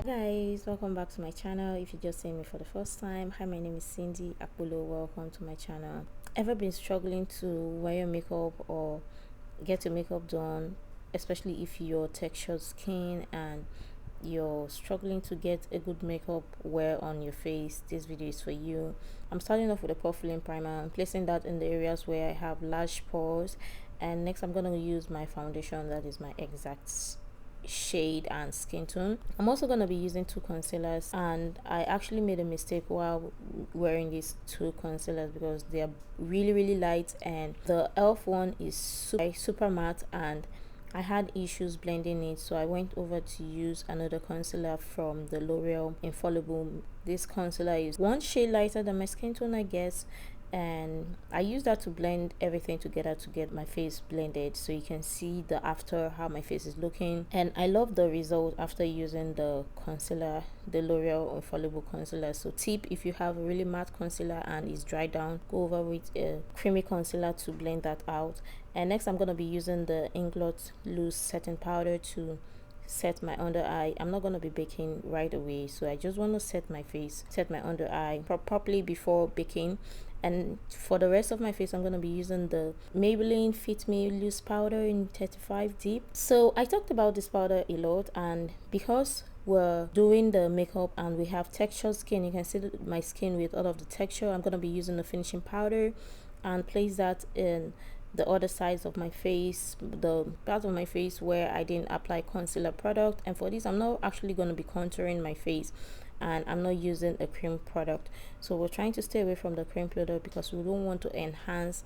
Guys, welcome back to my channel. If you just see me for the first time, hi, my name is Cindy Apollo. Welcome to my channel. Ever been struggling to wear your makeup or get your makeup done, especially if you're textured skin and you're struggling to get a good makeup wear on your face? This video is for you. I'm starting off with a pore filling primer. I'm placing that in the areas where I have large pores, and next I'm gonna use my foundation that is my exact shade and skin tone. I'm also going to be using two concealers, and I actually made a mistake while wearing these two concealers because they are really light, and the elf one is super matte and I had issues blending it, so I went over to use another concealer from the L'Oreal Infallible. This concealer is one shade lighter than my skin tone, I guess, and I use that to blend everything together to get my face blended, so you can see the after, how my face is looking. And I love the result after using the concealer, the L'Oreal Infallible concealer. So tip, if you have a really matte concealer and it's dried down, go over with a creamy concealer to blend that out. And next I'm going to be using the Inglot loose setting powder to set my under eye. I'm not going to be baking right away, so I just want to set my under eye properly before baking. And for the rest of my face, I'm going to be using the Maybelline Fit Me loose powder in 35 deep. So I talked about this powder a lot, and because we're doing the makeup and we have textured skin, you can see my skin with all of the texture. I'm going to be using the finishing powder and place that in the other sides of my face, the part of my face where I didn't apply concealer product. And for this, I'm not actually going to be contouring my face, and I'm not using a cream product. So we're trying to stay away from the cream product because we don't want to enhance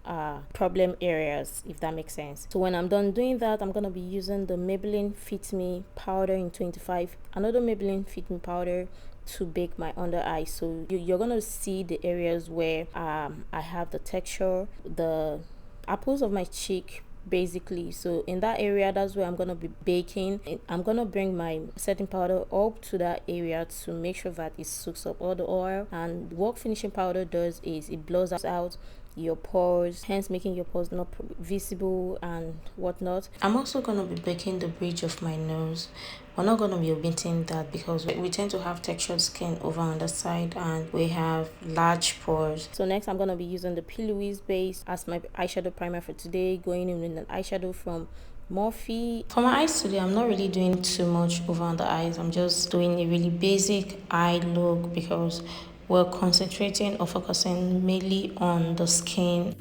problem areas, if that makes sense. So when I'm done doing that, I'm going to be using the Maybelline Fit Me powder in 25, another Maybelline Fit Me powder, to bake my under eye. So you're going to see the areas where I have the texture, the apples of my cheek basically. So in that area, that's where I'm gonna be baking. I'm gonna bring my setting powder up to that area to make sure that it soaks up all the oil. And what finishing powder does is it blows out your pores, hence making your pores not visible and whatnot. I'm also going to be baking the bridge of my nose. We're not going to be omitting that because we tend to have textured skin over on the side and we have large pores. So next I'm going to be using the P. Louise base as my eyeshadow primer for today, going in with an eyeshadow from Morphe. For my eyes today, I'm not really doing too much over on the eyes. I'm just doing a really basic eye look because we're concentrating or focusing mainly on the skin.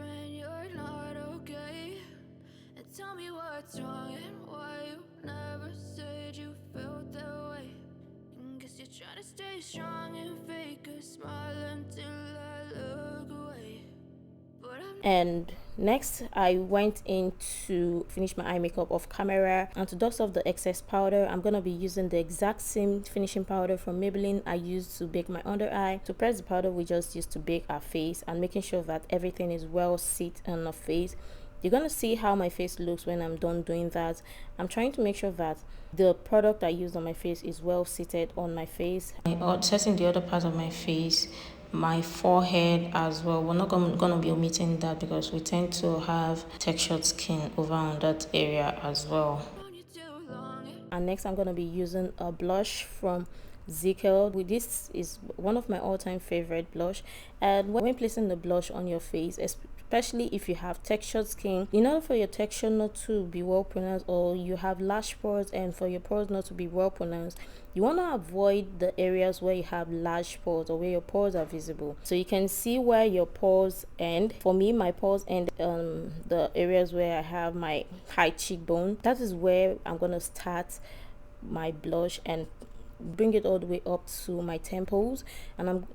And next I went in to finish my eye makeup off camera, and to dust off the excess powder, I'm gonna be using the exact same finishing powder from Maybelline I used to bake my under eye. To press the powder we just used to bake our face, and making sure that everything is well set on the face. You're gonna see how my face looks when I'm done doing that. I'm trying to make sure that the product I used on my face is well seated on my face. Setting the other part of my face, my forehead as well. We're not gonna be omitting that because we tend to have textured skin over on that area as well. And next I'm gonna be using a blush from Zickel. This is one of my all-time favorite blush, and when placing the blush on your face, especially if you have textured skin, in order for your texture not to be well pronounced, or you have large pores and for your pores not to be well pronounced, you want to avoid the areas where you have large pores or where your pores are visible. So you can see where your pores end. For me, my pores end the areas where I have my high cheekbone. That is where I'm gonna start my blush and bring it all the way up to my temples, and I'm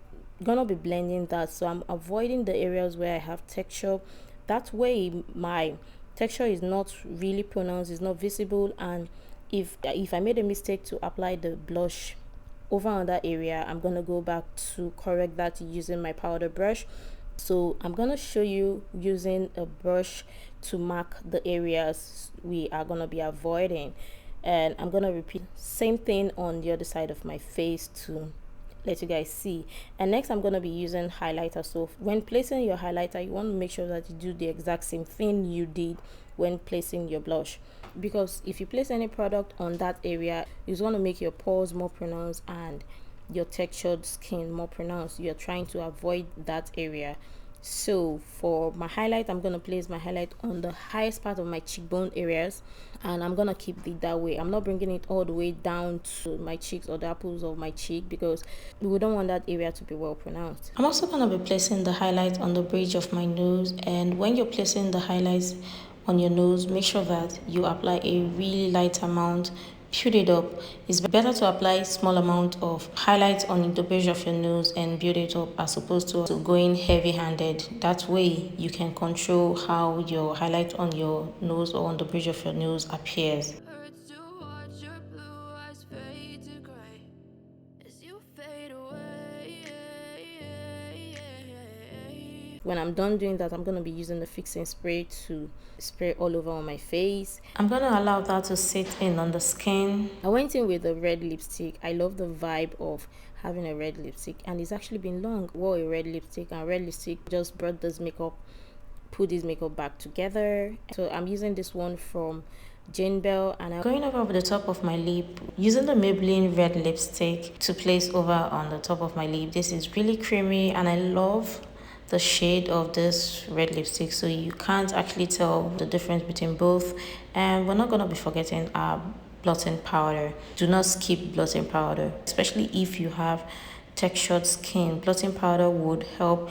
gonna be blending that. So I'm avoiding the areas where I have texture. That way my texture is not really pronounced, it's not visible, and if I made a mistake to apply the blush over on that area, I'm gonna go back to correct that using my powder brush. So I'm gonna show you using a brush to mark the areas we are gonna be avoiding, and I'm gonna repeat same thing on the other side of my face to let you guys see. And next I'm going to be using highlighter. So when placing your highlighter, you want to make sure that you do the exact same thing you did when placing your blush, because if you place any product on that area, it's going to make your pores more pronounced and your textured skin more pronounced. You're trying to avoid that area. So for my highlight, I'm going to place my highlight on the highest part of my cheekbone areas, and I'm going to keep it that way. I'm not bringing it all the way down to my cheeks or the apples of my cheek, because we don't want that area to be well pronounced. I'm also going to be placing the highlight on the bridge of my nose, and when you're placing the highlights on your nose, make sure that you apply a really light amount. Build it up. It's better to apply small amount of highlight on the bridge of your nose and build it up, as opposed to going heavy-handed. That way you can control how your highlight on your nose or on the bridge of your nose appears. When I'm done doing that, I'm going to be using the fixing spray to spray all over on my face. I'm going to allow that to sit in on the skin. I went in with a red lipstick. I love the vibe of having a red lipstick, and it's actually been long. I wore a red lipstick, and red lipstick just brought this makeup, put this makeup back together. So I'm using this one from Jane Bell, and I'm going over the top of my lip using the Maybelline red lipstick to place over on the top of my lip. This is really creamy, and I love the shade of this red lipstick, so you can't actually tell the difference between both. And we're not going to be forgetting our blotting powder. Do not skip blotting powder, especially if you have textured skin. Blotting powder would help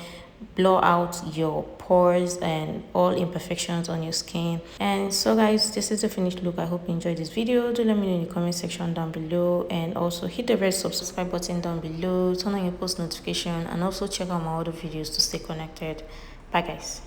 blur out your pores and all imperfections on your skin. And so guys, this is the finished look. I hope you enjoyed this video. Do let me know in the comment section down below, and also hit the red subscribe button down below, turn on your post notification, and also check out my other videos to stay connected. Bye guys.